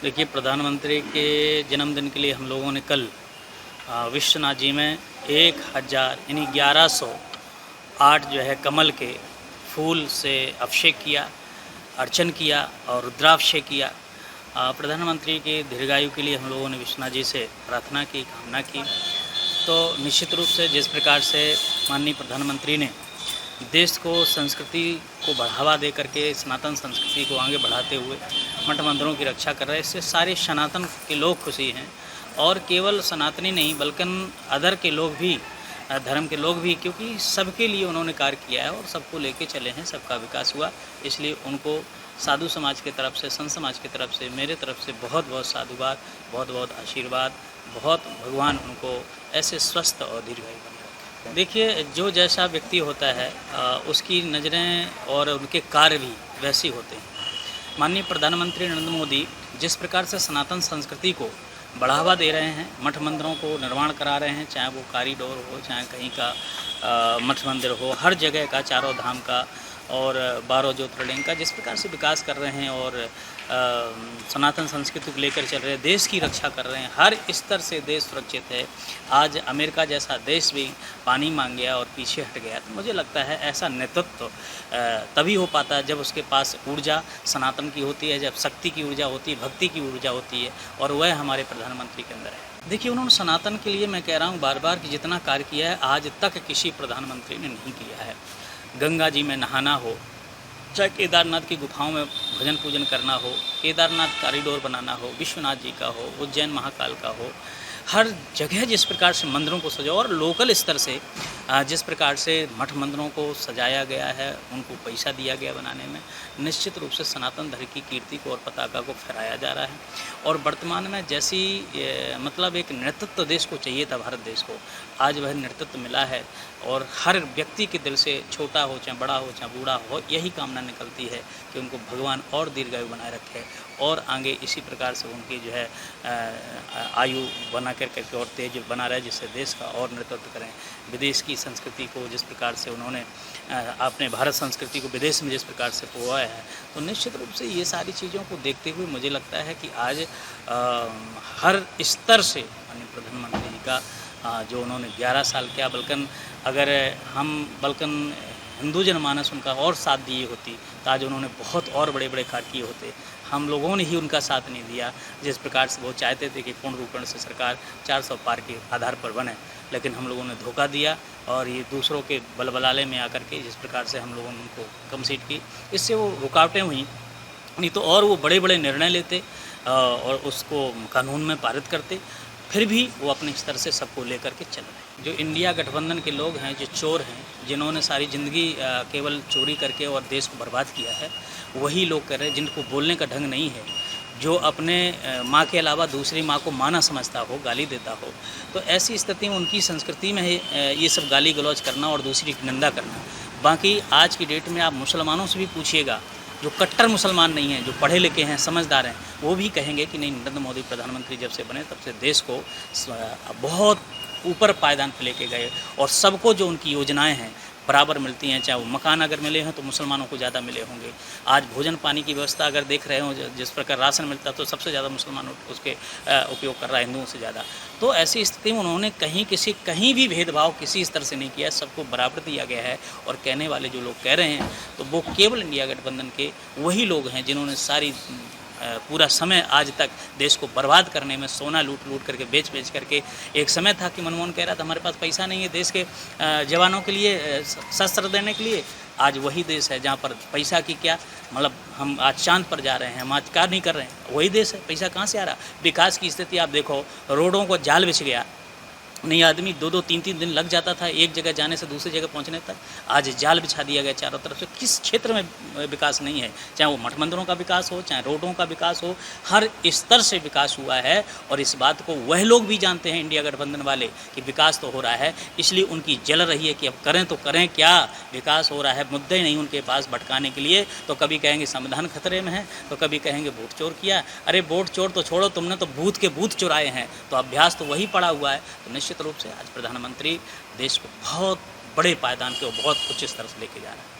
देखिए, प्रधानमंत्री के जन्मदिन के लिए हम लोगों ने कल विश्वनाथ जी में 1000 यानी 1108 जो है कमल के फूल से अभिषेक किया, अर्चन किया और रुद्राभिषेक किया। प्रधानमंत्री के दीर्घायु के लिए हम लोगों ने विश्वनाथ जी से प्रार्थना की, कामना की। तो निश्चित रूप से जिस प्रकार से माननीय प्रधानमंत्री ने देश को, संस्कृति को बढ़ावा दे करके सनातन संस्कृति को आगे बढ़ाते हुए मठ मंदिरों की रक्षा कर रहे हैं, इससे सारे सनातन के लोग खुशी हैं। और केवल सनातनी नहीं बल्कि अदर के लोग भी, धर्म के लोग भी, क्योंकि सबके लिए उन्होंने कार्य किया है और सबको लेके चले हैं, सबका विकास हुआ। इसलिए उनको साधु समाज की तरफ से, संत समाज की तरफ से, मेरे तरफ से बहुत बहुत साधुवाद, बहुत बहुत आशीर्वाद, बहुत भगवान उनको ऐसे स्वस्थ और दीर्घायु बनाए रखें। देखिए, जो जैसा व्यक्ति होता है उसकी नज़रें और उनके कार्य भी वैसे होते हैं। माननीय प्रधानमंत्री नरेंद्र मोदी जिस प्रकार से सनातन संस्कृति को बढ़ावा दे रहे हैं, मठ मंदिरों को निर्माण करा रहे हैं, चाहे वो कॉरिडोर हो, चाहे कहीं का मठ मंदिर हो, हर जगह का, चारों धाम का और 12 ज्योतिर्लिंग का जिस प्रकार से विकास कर रहे हैं और सनातन संस्कृति को लेकर चल रहे हैं, देश की रक्षा कर रहे हैं, हर स्तर से देश सुरक्षित है। आज अमेरिका जैसा देश भी पानी मांग गया और पीछे हट गया। तो मुझे लगता है ऐसा नेतृत्व तभी हो पाता है जब उसके पास ऊर्जा सनातन की होती है, जब शक्ति की ऊर्जा होती है, भक्ति की ऊर्जा होती है, और वह हमारे प्रधानमंत्री के अंदर है। देखिए, उन्होंने सनातन के लिए, मैं कह रहा हूँ बार बार, कि जितना कार्य किया है आज तक किसी प्रधानमंत्री ने नहीं किया है। गंगा जी में नहाना हो, चाहे केदारनाथ की गुफाओं में भजन पूजन करना हो, केदारनाथ कॉरिडोर बनाना हो, विश्वनाथ जी का हो, उज्जैन महाकाल का हो, हर जगह जिस प्रकार से मंदिरों को सजाओ और लोकल स्तर से जिस प्रकार से मठ मंदिरों को सजाया गया है, उनको पैसा दिया गया बनाने में, निश्चित रूप से सनातन धर्म की कीर्ति को और पताका को फहराया जा रहा है। और वर्तमान में जैसी मतलब एक नेतृत्व देश को चाहिए था, भारत देश को, आज वह नेतृत्व मिला है। और हर व्यक्ति के दिल से, छोटा हो चाहे बड़ा हो चाहे बूढ़ा हो, यही कामना निकलती है कि उनको भगवान और दीर्घायु बनाए रखे और आगे इसी प्रकार से उनकी जो है आयु बना करके और तेज बना रहे, जिससे देश का और नेतृत्व करें। विदेश की संस्कृति को जिस प्रकार से उन्होंने अपने भारत संस्कृति को विदेश में जिस प्रकार से पहुँचाया है, तो निश्चित रूप से ये सारी चीज़ों को देखते हुए मुझे लगता है कि आज हर स्तर से माननीय प्रधानमंत्री जी का जो उन्होंने 11 साल किया, बल्कि अगर हम हिंदू जनमानस उनका और साथ दिए होती तो आज उन्होंने बहुत और बड़े बड़े कार्य किए होते। हम लोगों ने ही उनका साथ नहीं दिया। जिस प्रकार से वो चाहते थे कि पूर्ण रूप से सरकार 400 पार के आधार पर बने, लेकिन हम लोगों ने धोखा दिया और ये दूसरों के बलबलाले में आकर के जिस प्रकार से हम लोगों ने उनको कम सीट की, इससे वो रुकावटें हुई। नहीं तो और वो बड़े बड़े निर्णय लेते और उसको कानून में पारित करते, फिर भी वो अपने स्तर से सबको लेकर के चल रहे हैं। जो इंडिया गठबंधन के लोग हैं, जो चोर हैं, जिन्होंने सारी ज़िंदगी केवल चोरी करके और देश को बर्बाद किया है, वही लोग कर रहे हैं। जिनको बोलने का ढंग नहीं है, जो अपने माँ के अलावा दूसरी माँ को माँ ना समझता हो, गाली देता हो, तो ऐसी स्थिति में उनकी संस्कृति में है ये सब गाली गलौज करना और दूसरी की निंदा करना। बाकी आज की डेट में आप मुसलमानों से भी पूछिएगा, जो कट्टर मुसलमान नहीं हैं, जो पढ़े लिखे हैं, समझदार हैं, वो भी कहेंगे कि नहीं, नरेंद्र मोदी प्रधानमंत्री जब से बने तब से देश को बहुत ऊपर पायदान पर लेके गए और सबको जो उनकी योजनाएं हैं बराबर मिलती हैं। चाहे वो मकान अगर मिले हैं तो मुसलमानों को ज़्यादा मिले होंगे। आज भोजन पानी की व्यवस्था अगर देख रहे हो, जिस प्रकार राशन मिलता है, तो सबसे ज़्यादा मुसलमान उसके उपयोग कर रहा है, हिंदुओं से ज़्यादा। तो ऐसी स्थिति में उन्होंने कहीं भी भेदभाव किसी स्तर से नहीं किया, सबको बराबर दिया गया है। और कहने वाले जो लोग कह रहे हैं तो वो केवल इंडिया गठबंधन के वही लोग हैं जिन्होंने सारी पूरा समय आज तक देश को बर्बाद करने में, सोना लूट करके, बेच करके। एक समय था कि मनमोहन कह रहा था हमारे पास पैसा नहीं है देश के जवानों के लिए शस्त्र देने के लिए। आज वही देश है जहाँ पर पैसा की क्या मतलब, हम आज चांद पर जा रहे हैं, हम आज कार्य नहीं कर रहे हैं, वही देश है। पैसा कहाँ से आ रहा? विकास की स्थिति आप देखो, रोडों को जाल बिछ गया, नहीं आदमी 2-2, 3-3 दिन लग जाता था एक जगह जाने से दूसरी जगह पहुंचने तक। आज जाल बिछा दिया गया चारों तरफ से। किस क्षेत्र में विकास नहीं है? चाहे वो मठ मंदिरों का विकास हो, चाहे रोडों का विकास हो, हर स्तर से विकास हुआ है। और इस बात को वह लोग भी जानते हैं, इंडिया गठबंधन वाले, कि विकास तो हो रहा है। इसलिए उनकी जल रही है कि अब करें तो करें क्या, विकास हो रहा है, मुद्दे नहीं उनके पास भटकाने के लिए। तो कभी कहेंगे संविधान खतरे में है, तो कभी कहेंगे वोट चोर किया। अरे वोट चोर तो छोड़ो, तुमने तो बूथ के बूथ चुराए हैं, तो अभ्यास तो वही पड़ा हुआ है। तो निश्चित रूप से आज प्रधानमंत्री देश को बहुत बड़े पायदान के और बहुत उच्च स्तर से लेके जा रहा है।